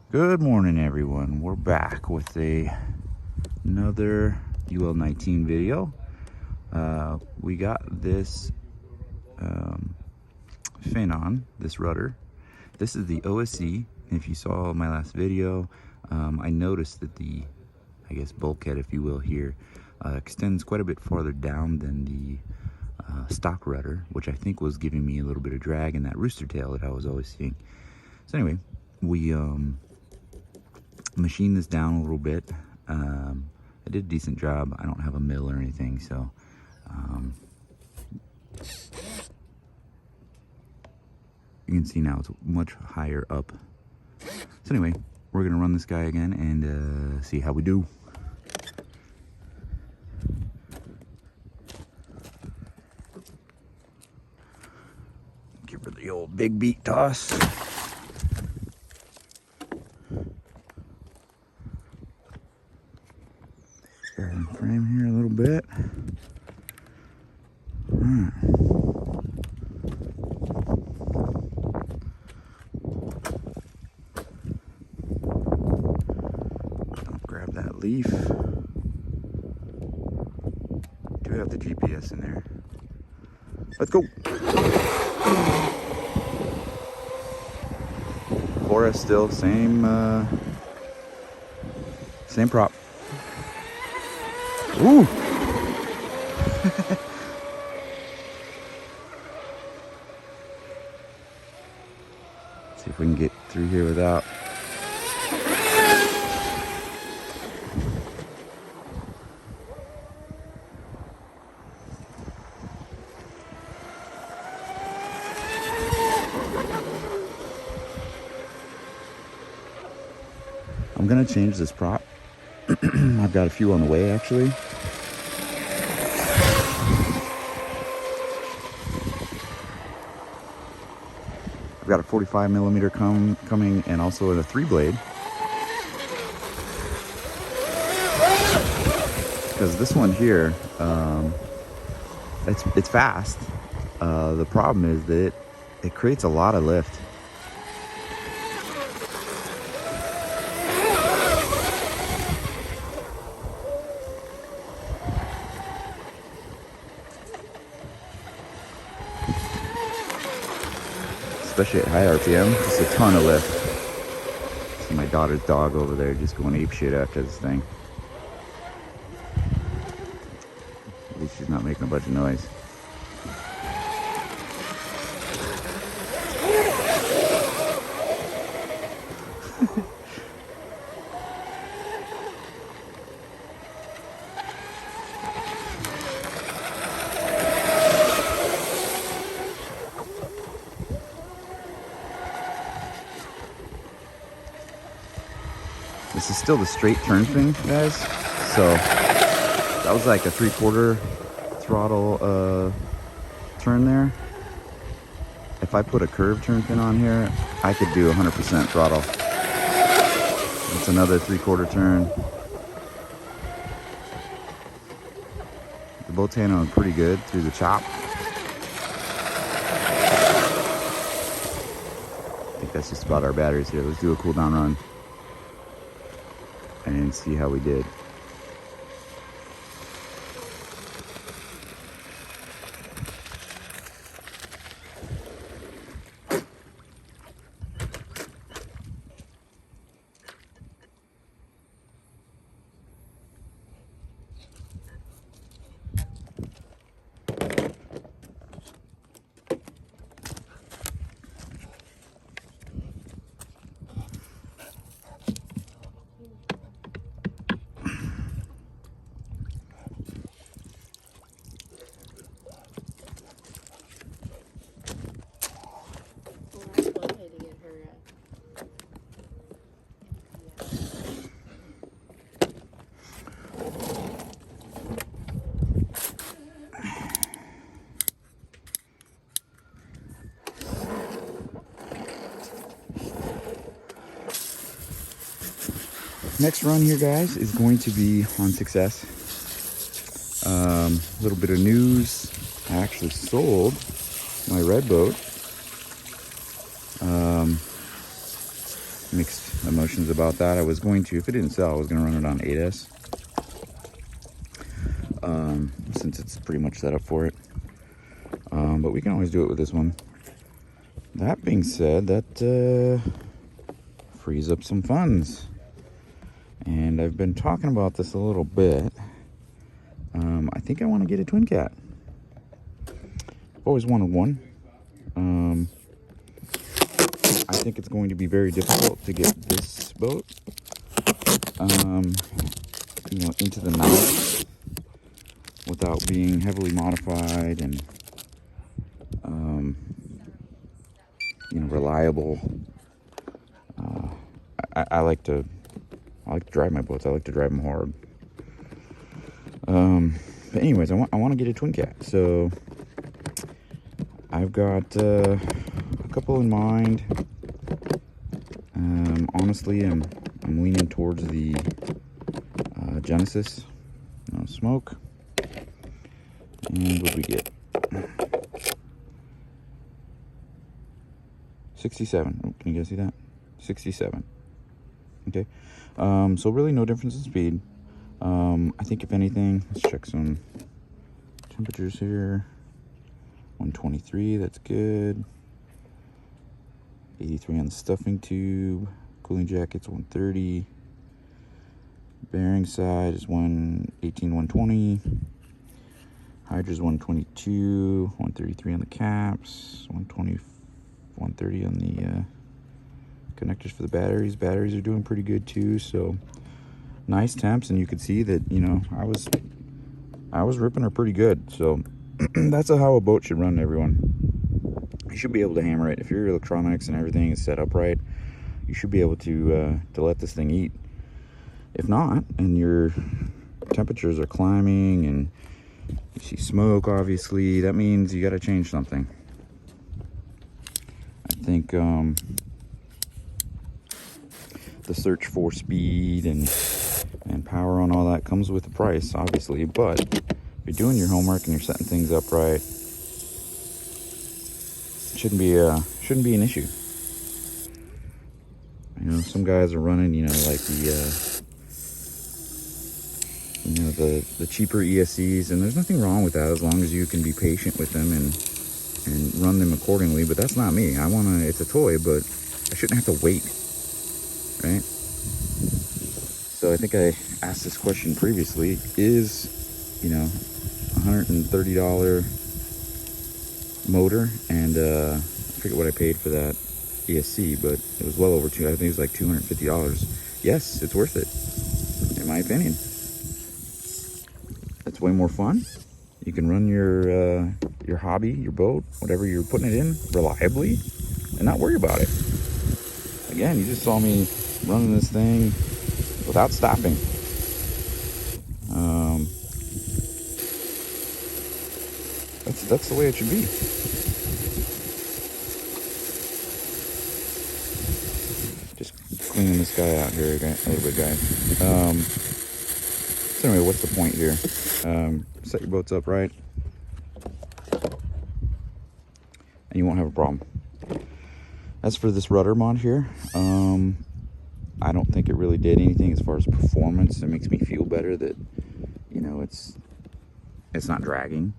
Good morning, everyone. We're back with another UL-19 video. We got this fin on, this rudder. This is the OSC. If you saw my last video, I noticed that the, bulkhead, if you will, here extends quite a bit farther down than the stock rudder, which I think was giving me a little bit of drag in that rooster tail that I was always seeing. So anyway, we machine this down a little bit. I did a decent job. I don't have a mill or anything, so you can see now it's much higher up. So anyway, we're gonna run this guy again and see how we do. Give her the old big beat toss. Frame here a little bit. Don't grab that leaf. Do have the GPS in there. Let's go. Forest still, same prop. Ooh! See if we can get through here without. I'm gonna change this prop. I've got a few on the way, actually. I've got a 45 millimeter coming, and also a 3-blade. Because this one here, it's fast. The problem is that it creates a lot of lift. Especially at high RPM, just a ton of lift. See my daughter's dog over there just going ape shit after this thing. At least she's not making a bunch of noise. This is still the straight turn thing, guys. So that was like a 3/4 throttle turn there. If I put a curved turn pin on here, I could do 100% throttle. It's another 3/4 turn. The boat's handling pretty good through the chop. I think that's just about our batteries here. Let's do a cool down run and see how we did. Next run here, guys, is going to be on success. A little bit of news. I actually sold my red boat. mixed emotions about that. I was going to, if it didn't sell, I was going to run it on 8S. Since it's pretty much set up for it. But we can always do it with this one. That being said, that frees up some funds. And I've been talking about this a little bit. I think I want to get a twin cat. I've always wanted one. I think it's going to be very difficult to get this boat, you know, into the night without being heavily modified and, you know, reliable. I like to drive my boats. I like to drive them hard. But anyways, I want to get a twin cat. So I've got a couple in mind. Honestly, I'm leaning towards the Genesis. No smoke. And what do we get? 67. Oh, can you guys see that? 67. Okay. So really no difference in speed. I think if anything, let's check some temperatures here. 123, that's good. 83 on the stuffing tube. Cooling jacket's 130. Bearing side is 118, 120. Hydra's 122, 133 on the caps, 120, 130 on the connectors for the batteries. Batteries are doing pretty good too, so nice temps, and you could see that, you know, I was ripping her pretty good. So that's how a boat should run, everyone. You should be able to hammer it. If your electronics and everything is set up right, you should be able to let this thing eat. If not, and your temperatures are climbing and you see smoke, obviously, that means you got to change something. I think the search for speed and power on all that comes with the price, obviously, but if you're doing your homework and you're setting things up right, it shouldn't be an issue. You know, some guys are running, you know, like the cheaper ESCs, and there's nothing wrong with that as long as you can be patient with them and run them accordingly. But that's not me. It's a toy, but I shouldn't have to wait, right? So I think I asked this question previously. Is, you know, $130 motor, and I forget what I paid for that ESC, but it was well over I think it was like $250. Yes, it's worth it, in my opinion. It's way more fun. You can run your hobby, your boat, whatever you're putting it in, reliably and not worry about it. Again, you just saw me running this thing without stopping. That's the way it should be. Just cleaning this guy out here a little bit, guys. So anyway, what's the point here? Set your boats up right, and you won't have a problem. As for this rudder mod here, I don't think it really did anything as far as performance. It makes me feel better that, you know, it's not dragging.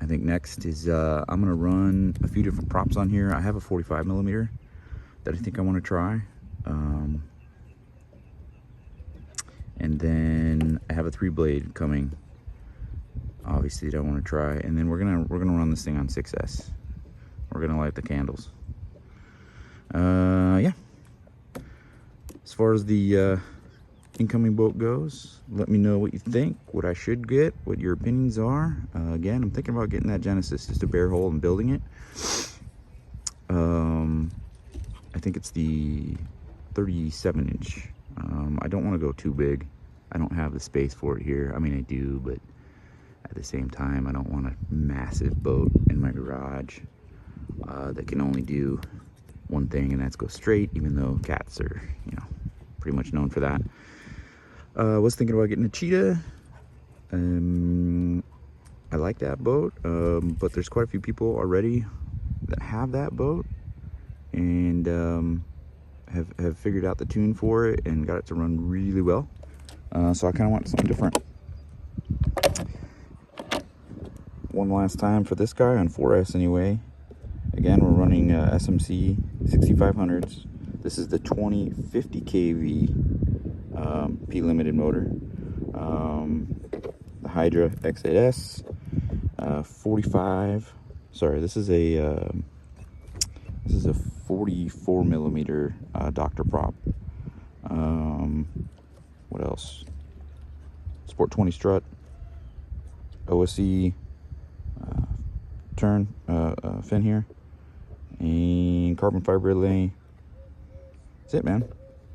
I think next is I'm gonna run a few different props on here. I have a 45 millimeter that I think I want to try. And then I have a 3-blade coming, obviously, that I want to try. And then we're gonna run this thing on 6S. We're gonna light the candles. Yeah. As far as the incoming boat goes, let me know what you think, what I should get, what your opinions are. Again, I'm thinking about getting that Genesis, just a bare hole and building it. I think it's the 37-inch. I don't want to go too big. I don't have the space for it here. I mean, I do, but at the same time, I don't want a massive boat in my garage that can only do one thing, and that's go straight, even though cats are, you know, pretty much known for that. I was thinking about getting a Cheetah. I like that boat, but there's quite a few people already that have that boat. and have figured out the tune for it and got it to run really well. So I kind of want something different. One last time for this guy on 4S anyway. Again, we're running SMC 6500s. This is the 2050 kV P limited motor. The Hydra X8S 45. Sorry, this is a 44 millimeter Dr. Prop. What else? Sport 20 strut, OSE turn fin here, and carbon fiber relay. That's it, man.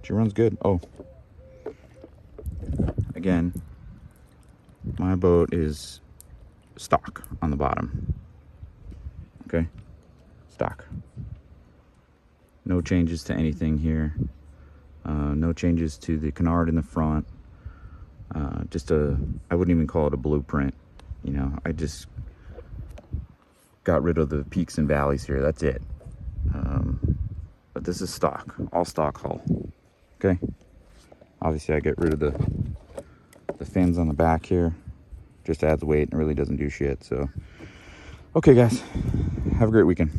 She runs good. Oh, again, my boat is stock on the bottom. Okay, stock. No changes to anything here. No changes to the canard in the front. I wouldn't even call it a blueprint. You know, I just got rid of the peaks and valleys here. That's it. But this is stock, all stock hull. Okay. Obviously, I get rid of the fins on the back here. Just adds weight and really doesn't do shit. So, okay, guys, have a great weekend.